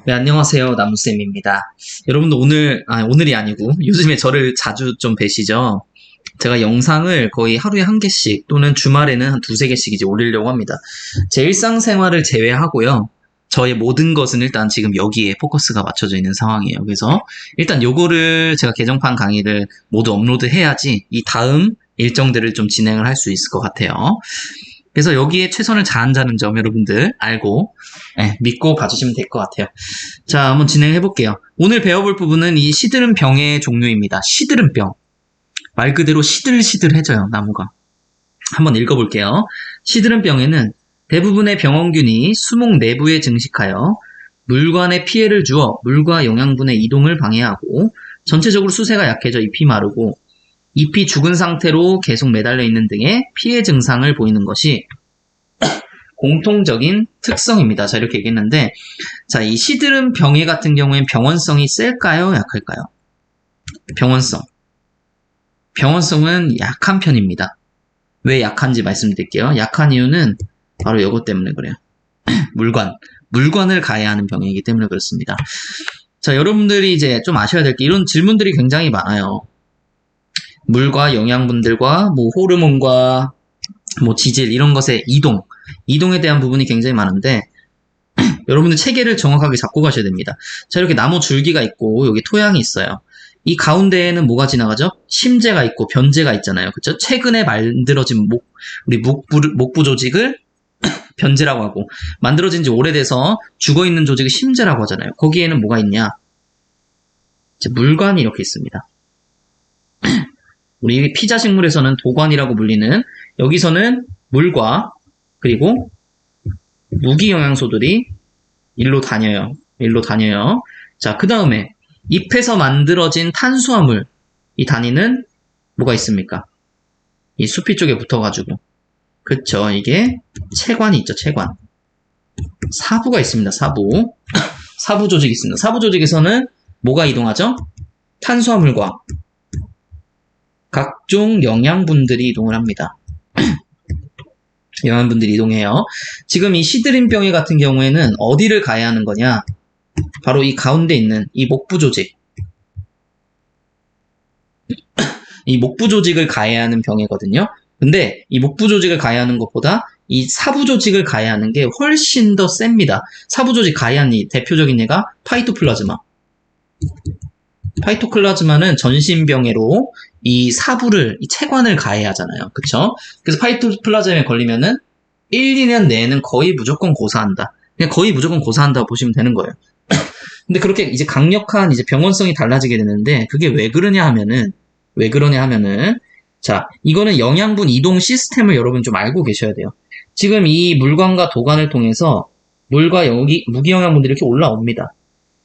네, 안녕하세요. 나무쌤입니다. 여러분들 오늘이 아니고 요즘에 저를 자주 좀 뵈시죠? 제가 영상을 거의 하루에 한 개씩 또는 주말에는 한 두세 개씩 이제 올리려고 합니다. 제 일상생활을 제외하고요. 저의 모든 것은 일단 지금 여기에 포커스가 맞춰져 있는 상황이에요. 그래서 일단 요거를 제가 개정판 강의를 모두 업로드해야지 이 다음 일정들을 좀 진행을 할 수 있을 것 같아요. 그래서 여기에 최선을 다한다는 점 여러분들 알고 믿고 봐주시면 될 것 같아요. 자, 한번 진행해 볼게요. 오늘 배워볼 부분은 이 시드름 병의 종류입니다. 시드름 병. 말 그대로 시들시들해져요, 나무가. 한번 읽어볼게요. 시드름 병에는 대부분의 병원균이 수목 내부에 증식하여 물관에 피해를 주어 물과 영양분의 이동을 방해하고 전체적으로 수세가 약해져 잎이 마르고 잎이 죽은 상태로 계속 매달려 있는 등의 피해 증상을 보이는 것이 공통적인 특성입니다. 자, 이렇게 얘기했는데, 자, 이 시드름 병해 같은 경우엔 병원성이 셀까요? 약할까요? 병원성은 약한 편입니다. 왜 약한지 말씀드릴게요. 약한 이유는 바로 이것 때문에 그래요. 물관을 가해야 하는 병이기 때문에 그렇습니다. 자, 여러분들이 이제 좀 아셔야 될 게 이런 질문들이 굉장히 많아요. 물과 영양분들과 뭐 호르몬과 뭐 지질 이런 것의 이동에 대한 부분이 굉장히 많은데 여러분들 체계를 정확하게 잡고 가셔야 됩니다. 자, 이렇게 나무 줄기가 있고 여기 토양이 있어요. 이 가운데에는 뭐가 지나가죠? 심재가 있고 변재가 있잖아요. 그렇죠? 최근에 만들어진 우리 목부 조직을 변재라고 하고 만들어진 지 오래돼서 죽어있는 조직을 심재라고 하잖아요. 거기에는 뭐가 있냐? 이제 물관이 이렇게 있습니다. 우리 피자식물에서는 도관이라고 불리는 여기서는 물과 그리고 무기영양소들이 일로 다녀요. 자, 그 다음에 잎에서 만들어진 탄수화물 이 단위는 뭐가 있습니까? 이 수피 쪽에 붙어가지고 그쵸, 이게 체관이 있죠. 체관. 사부가 있습니다. 사부 조직이 있습니다. 사부 조직에서는 뭐가 이동하죠? 탄수화물과 각종 영양분들이 이동을 합니다. 영양분들이 이동해요. 지금 이 시드림병해 같은 경우에는 어디를 가해야 하는 거냐? 바로 이 가운데 있는 이 목부 조직. 이 목부 조직을 가해야 하는 병이거든요. 근데 이 목부 조직을 가해야 하는 것보다 이 사부 조직을 가해야 하는 게 훨씬 더 셉니다. 사부 조직 가해하는 대표적인 예가 파이토플라즈마. 파이토플라즈마는 전신병해로 이 체관을 가해야 하잖아요. 그쵸? 그래서 파이토플라즈마에 걸리면은 1, 2년 내에는 거의 무조건 고사한다. 그냥 거의 무조건 고사한다고 보시면 되는 거예요. 근데 그렇게 이제 강력한 이제 병원성이 달라지게 되는데 그게 왜 그러냐 하면은 자, 이거는 영양분 이동 시스템을 여러분 좀 알고 계셔야 돼요. 지금 이 물관과 도관을 통해서 물과 무기영양분들이 이렇게 올라옵니다.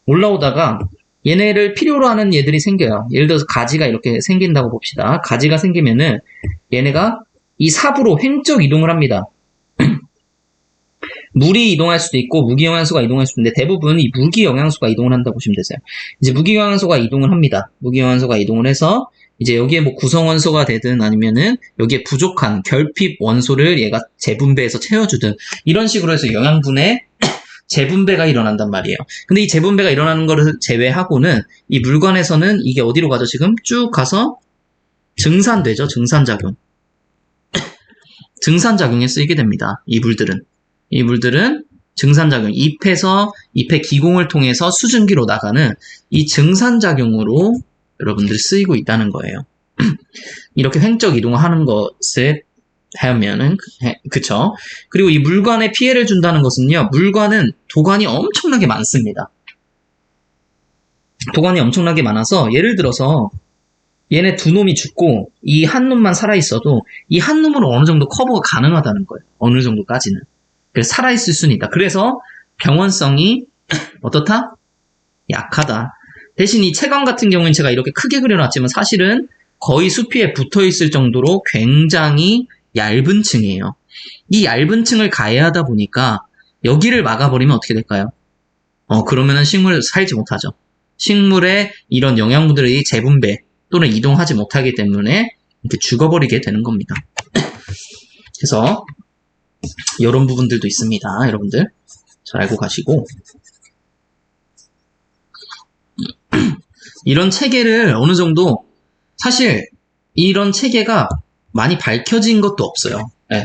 올라오다가 얘네를 필요로 하는 얘들이 생겨요. 예를 들어서 가지가 이렇게 생긴다고 봅시다. 가지가 생기면은 얘네가 이 삽으로 횡적 이동을 합니다. 물이 이동할 수도 있고 무기영양소가 이동할 수도 있는데 대부분 이 무기영양소가 이동을 한다고 보시면 되세요. 이제 무기영양소가 이동을 합니다. 무기영양소가 이동을 해서 이제 여기에 뭐 구성원소가 되든 아니면은 여기에 부족한 결핍 원소를 얘가 재분배해서 채워주든 이런 식으로 해서 영양분의 재분배가 일어난단 말이에요. 근데 이 재분배가 일어나는 거를 제외하고는 이 물관에서는 이게 어디로 가죠? 지금 쭉 가서 증산되죠. 증산작용. 증산작용에 쓰이게 됩니다. 이 물들은 증산작용, 잎의 기공을 통해서 수증기로 나가는 이 증산작용으로 여러분들이 쓰이고 있다는 거예요. 이렇게 횡적 이동을 하는 것을 하면은, 그쵸? 그리고 이 물관에 피해를 준다는 것은요, 물관은 도관이 엄청나게 많습니다. 도관이 엄청나게 많아서, 예를 들어서, 얘네 두 놈이 죽고, 이 한 놈만 살아있어도, 이 한 놈으로 어느 정도 커버가 가능하다는 거예요. 어느 정도까지는. 그래서 살아있을 수는 있다. 그래서 병원성이 어떻다? 약하다. 대신 이 체관 같은 경우는 제가 이렇게 크게 그려놨지만 사실은 거의 수피에 붙어있을 정도로 굉장히 얇은 층이에요. 이 얇은 층을 가해야 하다 보니까 여기를 막아버리면 어떻게 될까요? 그러면은 식물 살지 못하죠. 식물의 이런 영양분들이 재분배 또는 이동하지 못하기 때문에 이렇게 죽어버리게 되는 겁니다. 그래서 이런 부분들도 있습니다. 여러분들 잘 알고 가시고 이런 체계를 어느 정도, 사실 이런 체계가 많이 밝혀진 것도 없어요. 네.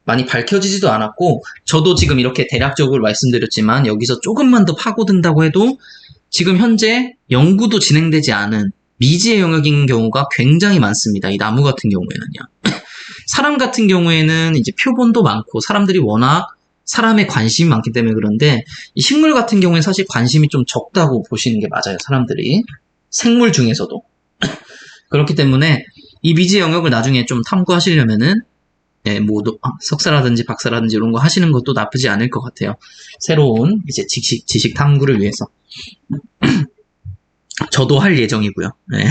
많이 밝혀지지도 않았고, 저도 지금 이렇게 대략적으로 말씀드렸지만 여기서 조금만 더 파고든다고 해도 지금 현재 연구도 진행되지 않은 미지의 영역인 경우가 굉장히 많습니다. 이 나무 같은 경우에는요. 사람 같은 경우에는 이제 표본도 많고 사람들이 워낙 사람에 관심이 많기 때문에 그런데 이 식물 같은 경우에 사실 관심이 좀 적다고 보시는 게 맞아요. 사람들이. 생물 중에서도. 그렇기 때문에 이 미지의 영역을 나중에 좀 탐구하시려면은 예, 뭐 석사라든지 박사라든지 이런 거 하시는 것도 나쁘지 않을 것 같아요. 새로운 이제 지식 탐구를 위해서. 저도 할 예정이고요. 네.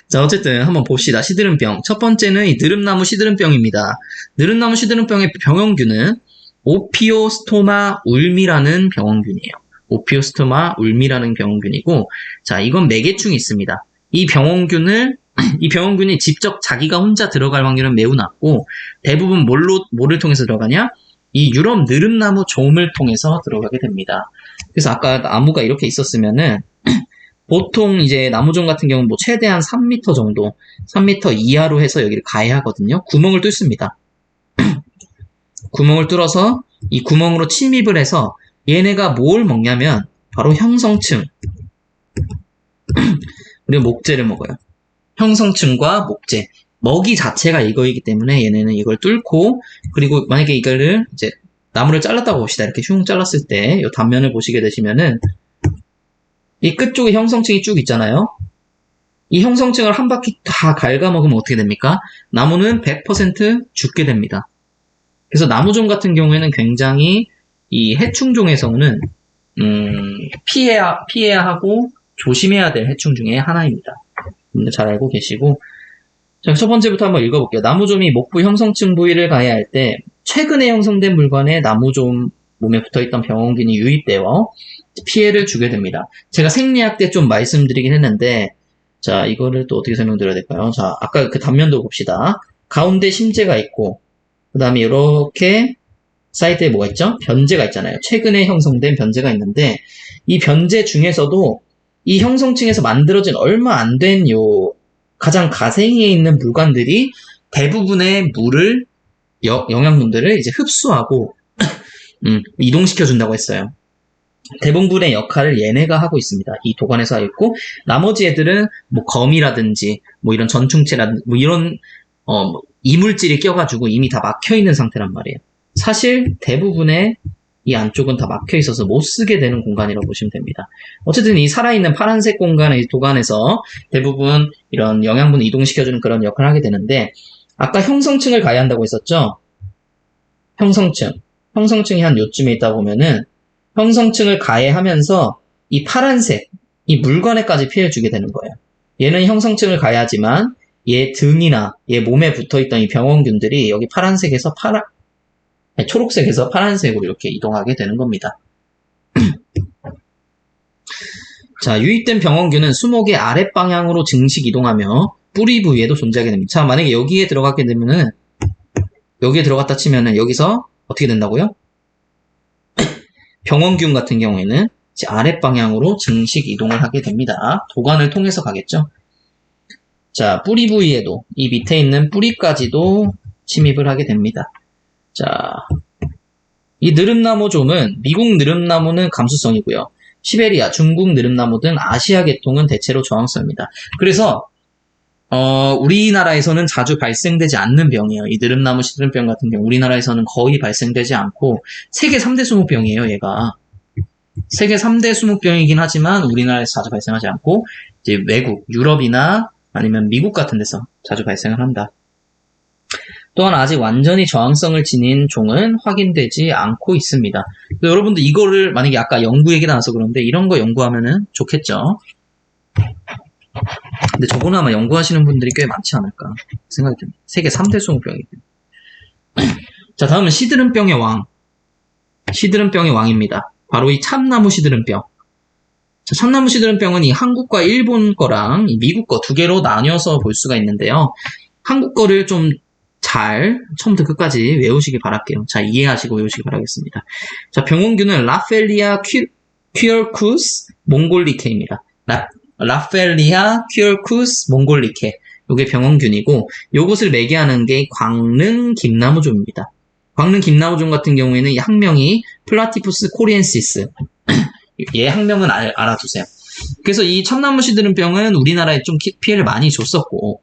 자, 어쨌든 한번 봅시다. 시드름병. 첫 번째는 이 느릅나무 시드름병입니다. 느릅나무 시드름병의 병원균은 오피오스토마 울미라는 병원균이에요. 오피오스토마 울미라는 병원균이고, 자, 이건 매개충이 있습니다. 이 병원균이 직접 자기가 혼자 들어갈 확률은 매우 낮고, 대부분 뭐를 통해서 들어가냐? 이 유럽 느릅나무 좀을 통해서 들어가게 됩니다. 그래서 아까 나무가 이렇게 있었으면은, 보통 이제 나무종 같은 경우는 뭐 최대한 3m 정도, 3m 이하로 해서 여기를 가해하거든요. 구멍을 뚫습니다. 구멍을 뚫어서 이 구멍으로 침입을 해서 얘네가 뭘 먹냐면 바로 형성층 그리고 목재를 먹어요. 형성층과 목재, 먹이 자체가 이거이기 때문에 얘네는 이걸 뚫고, 그리고 만약에 이거를 이제 나무를 잘랐다고 봅시다. 이렇게 흉 잘랐을 때 이 단면을 보시게 되시면은 이 끝쪽에 형성층이 쭉 있잖아요. 이 형성층을 한 바퀴 다 갉아먹으면 어떻게 됩니까? 나무는 100% 죽게 됩니다. 그래서 나무종 같은 경우에는 굉장히 이 해충종에서는 피해야 하고 조심해야 될 해충 중에 하나입니다. 잘 알고 계시고, 자, 첫 번째부터 한번 읽어볼게요. 나무좀이 목부 형성층 부위를 가해할 때 최근에 형성된 물건에 나무좀 몸에 붙어있던 병원균이 유입되어 피해를 주게 됩니다. 제가 생리학 때 좀 말씀드리긴 했는데, 자, 이거를 또 어떻게 설명드려야 될까요? 자, 아까 그 단면도 봅시다. 가운데 심재가 있고, 그 다음에 이렇게 사이드에 뭐가 있죠? 변재가 있잖아요. 최근에 형성된 변재가 있는데, 이 변재 중에서도 이 형성층에서 만들어진 얼마 안 된 가장 가생이에 있는 물관들이 대부분의 물을, 영양분들을 이제 흡수하고, 이동시켜준다고 했어요. 대부분의 역할을 얘네가 하고 있습니다. 이 도관에서 하고 있고, 나머지 애들은 뭐 거미라든지 뭐 이런 전충체라든지 뭐 이런 이물질이 껴가지고 이미 다 막혀있는 상태란 말이에요. 사실 대부분의 이 안쪽은 다 막혀있어서 못 쓰게 되는 공간이라고 보시면 됩니다. 어쨌든 이 살아있는 파란색 공간의 도관에서 대부분 이런 영양분을 이동시켜주는 그런 역할을 하게 되는데, 아까 형성층을 가해한다고 했었죠? 형성층이 한 요쯤에 있다 보면은 형성층을 가해하면서 이 파란색, 이 물관에까지 피해를 주게 되는 거예요. 얘는 형성층을 가해하지만 얘 등이나 얘 몸에 붙어있던 이 병원균들이 여기 파란색에서 초록색에서 파란색으로 이렇게 이동하게 되는 겁니다. 자, 유입된 병원균은 수목의 아랫방향으로 증식 이동하며 뿌리 부위에도 존재하게 됩니다. 자, 만약에 여기에 들어가게 되면은, 여기에 들어갔다 치면은 여기서 어떻게 된다고요? 병원균 같은 경우에는 이제 아랫방향으로 증식 이동을 하게 됩니다. 도관을 통해서 가겠죠. 자, 뿌리 부위에도, 이 밑에 있는 뿌리까지도 침입을 하게 됩니다. 자, 이 느릅나무종은 미국 느릅나무는 감수성이고요. 시베리아, 중국 느릅나무 등 아시아 계통은 대체로 저항성입니다. 그래서 우리나라에서는 자주 발생되지 않는 병이에요. 이 느릅나무 시드름병 같은 경우 우리나라에서는 거의 발생되지 않고 세계 3대 수목병이에요. 얘가 세계 3대 수목병이긴 하지만 우리나라에서 자주 발생하지 않고 이제 외국, 유럽이나 아니면 미국 같은 데서 자주 발생을 한다. 또한 아직 완전히 저항성을 지닌 종은 확인되지 않고 있습니다. 여러분들 이거를 만약에 아까 연구 얘기 나와서 그런데 이런 거 연구하면은 좋겠죠. 근데 저거는 아마 연구하시는 분들이 꽤 많지 않을까 생각이 듭니다. 세계 3대 수목병이기 때문에. 자, 다음은 시드름병의 왕. 시드름병의 왕입니다. 바로 이 참나무 시드름병. 자, 참나무 시드름병은 이 한국과 일본 거랑 이 미국 거 두 개로 나뉘어서 볼 수가 있는데요. 한국 거를 좀 잘 처음부터 끝까지 외우시기 바랄게요. 자, 이해하시고 외우시기 바라겠습니다. 자, 병원균은 라펠리아 퀴얼쿠스 몽골리케입니다. 라펠리아, 큐얼쿠스, 몽골리케. 요게 병원균이고, 요것을 매개하는 게 광릉 김나무종입니다. 광릉 김나무종 같은 경우에는 이 학명이 플라티푸스 코리엔시스. 얘 학명은 알아두세요. 그래서 이 참나무 시드름병은 우리나라에 좀 피해를 많이 줬었고,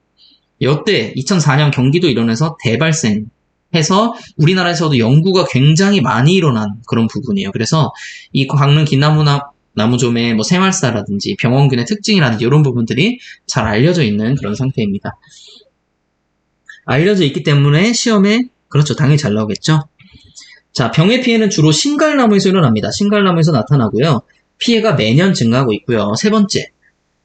이때 2004년 경기도 일원에서 대발생해서 우리나라에서도 연구가 굉장히 많이 일어난 그런 부분이에요. 그래서 이 광릉 김나무종의 뭐 생활사라든지 병원균의 특징이라든지 이런 부분들이 잘 알려져 있는 그런 상태입니다. 알려져 있기 때문에 시험에 그렇죠. 당연히 잘 나오겠죠. 자, 병의 피해는 주로 신갈나무에서 일어납니다. 신갈나무에서 나타나고요. 피해가 매년 증가하고 있고요. 세 번째,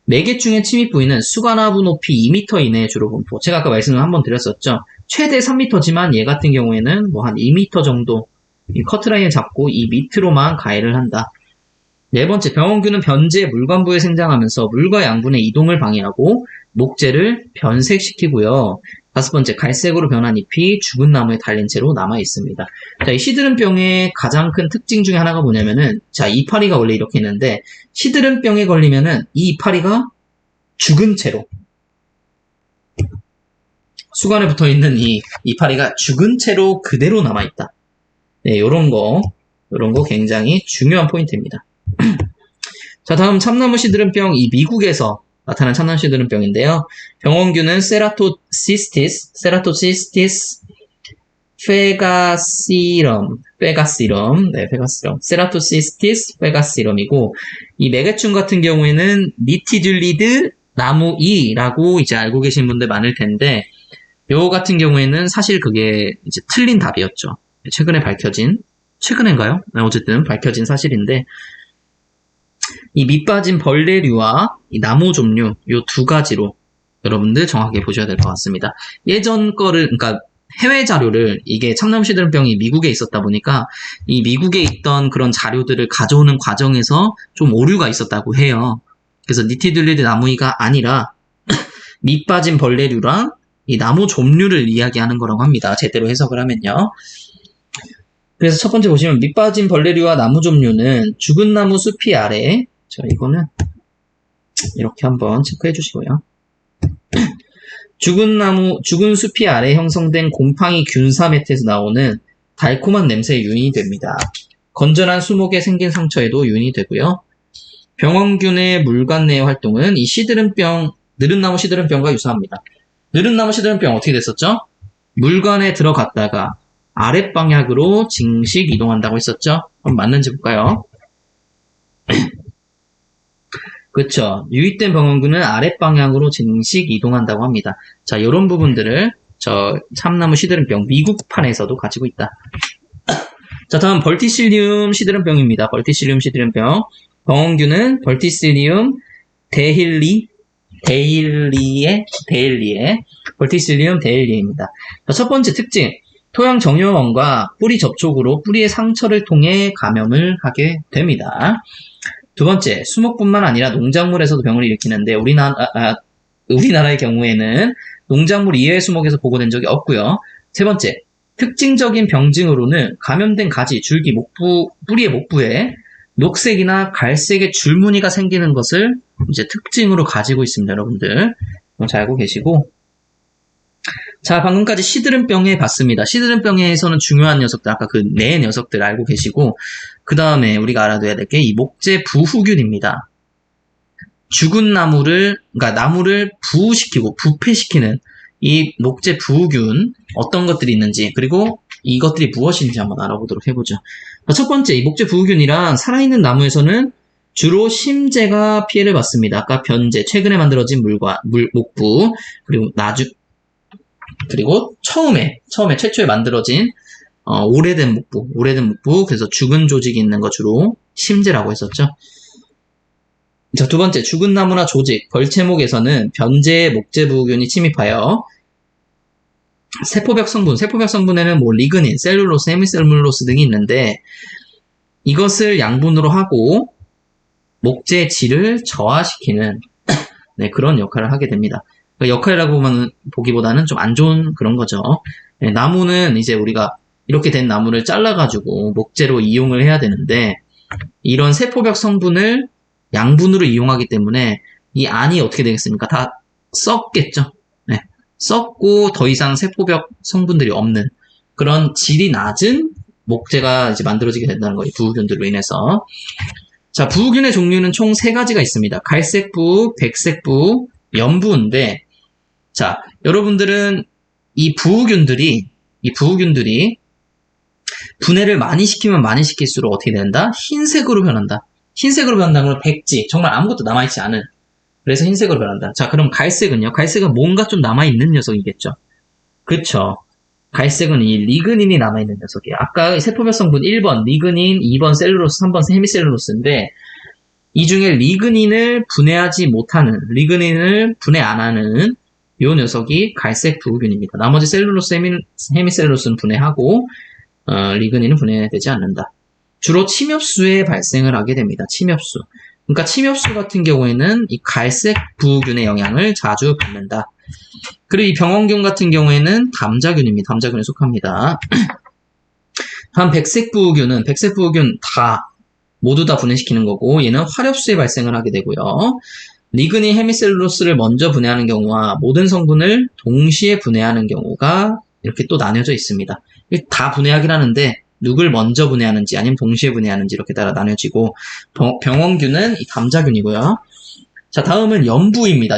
매개충의 침입 부위는 수관하부 높이 2m 이내에 주로 분포. 제가 아까 말씀을 한번 드렸었죠. 최대 3m지만 얘 같은 경우에는 뭐 한 2m 정도 이 커트라인을 잡고 이 밑으로만 가해를 한다. 네 번째, 병원균은 변제 물관부에 생장하면서 물과 양분의 이동을 방해하고 목재를 변색시키고요. 다섯 번째, 갈색으로 변한 잎이 죽은 나무에 달린 채로 남아 있습니다. 자, 이 시드름병의 가장 큰 특징 중에 하나가 뭐냐면은, 자, 이파리가 원래 이렇게 있는데, 시드름병에 걸리면은 이 이파리가 죽은 채로, 수관에 붙어 있는 이 이파리가 죽은 채로 그대로 남아 있다. 네, 요런 거 굉장히 중요한 포인트입니다. 자, 다음 참나무 시드름병, 이 미국에서 나타난 참나무 시드름병인데요. 병원균은 세라토시스티스 페가시럼, 세라토시스티스 페가시럼이고, 이 매개충 같은 경우에는 니티듈리드 나무이라고 이제 알고 계신 분들 많을 텐데, 요 같은 경우에는 사실 그게 이제 틀린 답이었죠. 최근인가요? 네, 어쨌든 밝혀진 사실인데, 이 밑빠진 벌레류와 이 나무 종류, 요 두 가지로 여러분들 정확하게 보셔야 될 것 같습니다. 예전 거를, 그러니까 해외 자료를, 이게 참나무 시드름병이 미국에 있었다 보니까 이 미국에 있던 그런 자료들을 가져오는 과정에서 좀 오류가 있었다고 해요. 그래서 니티듈리드 나무이가 아니라 밑빠진 벌레류랑 이 나무 종류를 이야기하는 거라고 합니다. 제대로 해석을 하면요. 그래서 첫 번째 보시면 밑빠진 벌레류와 나무 종류는 죽은 나무 숲이 아래, 이거는 이렇게 한번 체크해 주시고요. 죽은 숲이 아래 형성된 곰팡이 균사매트에서 나오는 달콤한 냄새에 유인이 됩니다. 건전한 수목에 생긴 상처에도 유인이 되고요. 병원균의 물관 내의 활동은 이 느른나무 시드름병과 유사합니다. 느른나무 시드름병 어떻게 됐었죠? 물관에 들어갔다가 아랫방향으로 증식 이동한다고 했었죠? 그럼 맞는지 볼까요? 그쵸. 유입된 병원균은 아랫방향으로 증식 이동한다고 합니다. 자, 요런 부분들을 참나무 시드름병 미국판에서도 가지고 있다. 자, 다음 벌티실리움 시드름병입니다. 벌티실리움 시드름병. 병원균은 벌티실리움 데일리에 벌티실리움 데일리에입니다. 자, 첫 번째 특징. 토양 정효원과 뿌리 접촉으로 뿌리의 상처를 통해 감염을 하게 됩니다. 두 번째, 수목뿐만 아니라 농작물에서도 병을 일으키는데 우리나라의 경우에는 농작물 이외의 수목에서 보고된 적이 없고요. 세 번째, 특징적인 병증으로는 감염된 가지, 줄기, 뿌리의 목부에 녹색이나 갈색의 줄무늬가 생기는 것을 이제 특징으로 가지고 있습니다. 여러분들 잘 알고 계시고, 자, 방금까지 시드름병에 봤습니다. 시드름병에서는 중요한 녀석들, 아까 그 네 녀석들 알고 계시고, 그 다음에 우리가 알아둬야 될 게 이 목재 부후균입니다. 죽은 나무를 부시키고 부패시키는 이 목재 부후균, 어떤 것들이 있는지, 그리고 이것들이 무엇인지 한번 알아보도록 해보죠. 첫 번째, 이 목재 부후균이란 살아있는 나무에서는 주로 심재가 피해를 받습니다. 아까 변제, 최근에 만들어진 목부, 그리고 처음에 최초에 만들어진 오래된 목부, 그래서 죽은 조직이 있는 거 주로 심재라고 했었죠. 자, 두 번째, 죽은 나무나 조직, 벌채목에서는 변제의 목재 부후균이 침입하여 세포벽 성분에는 뭐 리그닌, 셀룰로스, 헤미셀룰로스 등이 있는데 이것을 양분으로 하고 목재의 질을 저하시키는 네, 그런 역할을 하게 됩니다. 역할이라고 보기보다는 좀 안 좋은 그런 거죠. 네, 나무는 이제 우리가 이렇게 된 나무를 잘라가지고 목재로 이용을 해야 되는데 이런 세포벽 성분을 양분으로 이용하기 때문에 이 안이 어떻게 되겠습니까? 다 썩겠죠. 네. 썩고 더 이상 세포벽 성분들이 없는 그런 질이 낮은 목재가 이제 만들어지게 된다는 거예요. 부우균들로 인해서. 자, 부우균의 종류는 총 3가지가 있습니다. 갈색부, 백색부, 연부인데, 자, 여러분들은 이 부우균들이 분해를 많이 시키면 많이 시킬수록 어떻게 된다? 흰색으로 변한다. 흰색으로 변한다는 건 백지, 정말 아무것도 남아있지 않은. 그래서 흰색으로 변한다. 자, 그럼 갈색은요? 갈색은 뭔가 좀 남아있는 녀석이겠죠. 그쵸. 갈색은 이 리그닌이 남아있는 녀석이에요. 아까 세포별 성분 1번 리그닌, 2번 셀룰로스, 3번 헤미셀룰로스인데 이 중에 리그닌을 분해 안 하는 요 녀석이 갈색 부우균입니다. 나머지 셀룰로스, 헤미셀룰로스는 분해하고 리그닌은 분해되지 않는다. 주로 침엽수에 발생을 하게 됩니다. 침엽수. 그러니까 침엽수 같은 경우에는 이 갈색 부우균의 영향을 자주 받는다. 그리고 이 병원균 같은 경우에는 담자균입니다. 담자균에 속합니다. 한 백색 부우균은 모두 다 분해시키는 거고 얘는 화렵수에 발생을 하게 되고요. 리그닌 헤미셀룰로스를 먼저 분해하는 경우와 모든 성분을 동시에 분해하는 경우가 이렇게 또 나뉘어져 있습니다. 다 분해하긴 하는데 누굴 먼저 분해하는지 아니면 동시에 분해하는지 이렇게 따라 나뉘어지고 병원균은 이 담자균이고요. 자, 다음은 연부입니다.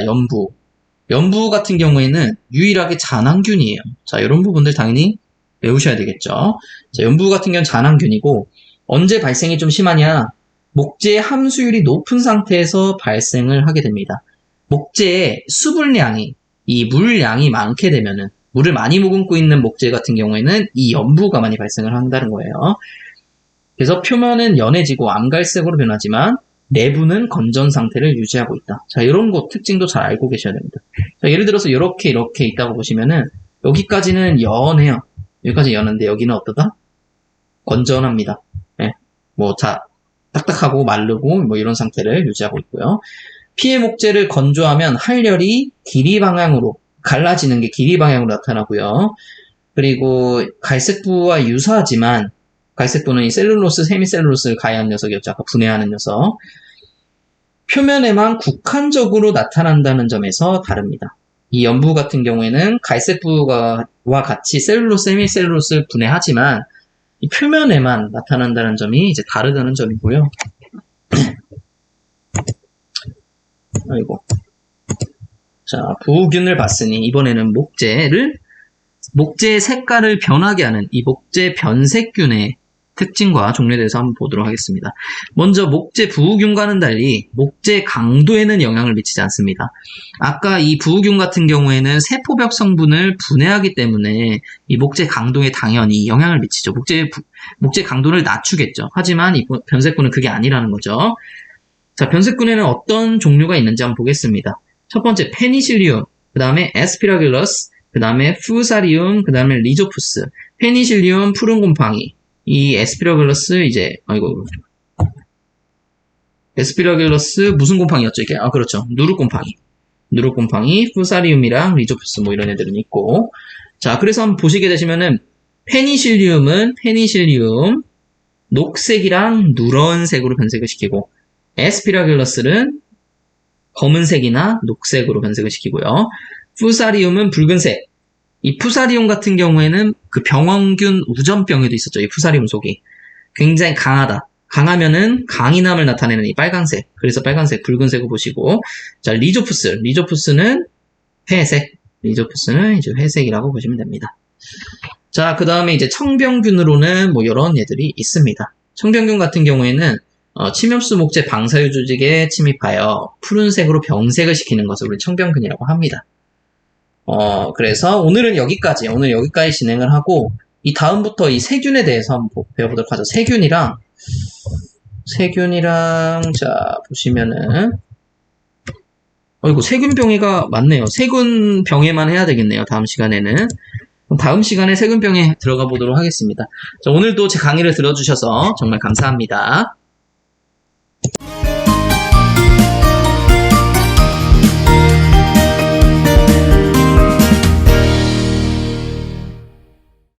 연부 같은 경우에는 유일하게 잔항균이에요. 자, 이런 부분들 당연히 외우셔야 되겠죠. 자, 연부 같은 경우는 잔항균이고 언제 발생이 좀 심하냐? 목재의 함수율이 높은 상태에서 발생을 하게 됩니다. 목재의 수분량이, 이 물량이 많게 되면은 물을 많이 머금고 있는 목재 같은 경우에는 이 연부가 많이 발생을 한다는 거예요. 그래서 표면은 연해지고 암갈색으로 변하지만 내부는 건전 상태를 유지하고 있다. 자, 이런 거 특징도 잘 알고 계셔야 됩니다. 자, 예를 들어서 이렇게 있다고 보시면은 여기까지는 연해요. 여기까지 연한데 여기는 어떠다? 건전합니다. 네. 딱딱하고 마르고 이런 상태를 유지하고 있고요. 피해 목재를 건조하면 할열이 길이 방향으로 갈라지는 게 길이 방향으로 나타나고요. 그리고 갈색부와 유사하지만 갈색부는 이 셀룰로스, 헤미셀룰로스를 가해한 녀석이었죠. 아까 분해하는 녀석. 표면에만 국한적으로 나타난다는 점에서 다릅니다. 이 연부 같은 경우에는 갈색부와 같이 셀룰로스, 헤미셀룰로스를 분해하지만 이 표면에만 나타난다는 점이 이제 다르다는 점이고요. 자, 부우균을 봤으니 이번에는 목재의 색깔을 변하게 하는 이 목재 변색균의 특징과 종류에 대해서 한번 보도록 하겠습니다. 먼저 목재 부우균과는 달리 목재 강도에는 영향을 미치지 않습니다. 아까 이 부우균 같은 경우에는 세포벽 성분을 분해하기 때문에 이 목재 강도에 당연히 영향을 미치죠. 목재 강도를 낮추겠죠. 하지만 이 변색균은 그게 아니라는 거죠. 자, 변색균에는 어떤 종류가 있는지 한번 보겠습니다. 첫 번째 페니실리움, 그 다음에 에스피라길러스, 그 다음에 푸사리움, 그 다음에 리조푸스. 페니실리움 푸른 곰팡이, 이 에스피라길러스 에스피라길러스 무슨 곰팡이였죠 이게? 그렇죠. 누룩곰팡이, 푸사리움이랑 리조푸스 이런 애들은 있고. 자, 그래서 한번 보시게 되시면은 페니실리움 녹색이랑 누런색으로 변색을 시키고 에스피라길러스는 검은색이나 녹색으로 변색을 시키고요. 푸사리움은 붉은색. 이 푸사리움 같은 경우에는 그 병원균 우전병에도 있었죠. 이 푸사리움 속이. 굉장히 강하다. 강하면은 강인함을 나타내는 이 빨간색. 그래서 빨간색, 붉은색을 보시고. 자, 리조푸스는 회색. 리조푸스는 이제 회색이라고 보시면 됩니다. 자, 그 다음에 이제 청병균으로는 이런 애들이 있습니다. 청병균 같은 경우에는 침엽수 목재 방사유 조직에 침입하여 푸른색으로 병색을 시키는 것을 우리 청병균이라고 합니다. 그래서 오늘 여기까지 진행을 하고, 이 다음부터 이 세균에 대해서 한번 배워보도록 하죠. 세균이랑, 자, 보시면은, 세균병해가 많네요. 세균병해만 해야 되겠네요. 다음 시간에는. 다음 시간에 세균병해 들어가 보도록 하겠습니다. 자, 오늘도 제 강의를 들어주셔서 정말 감사합니다.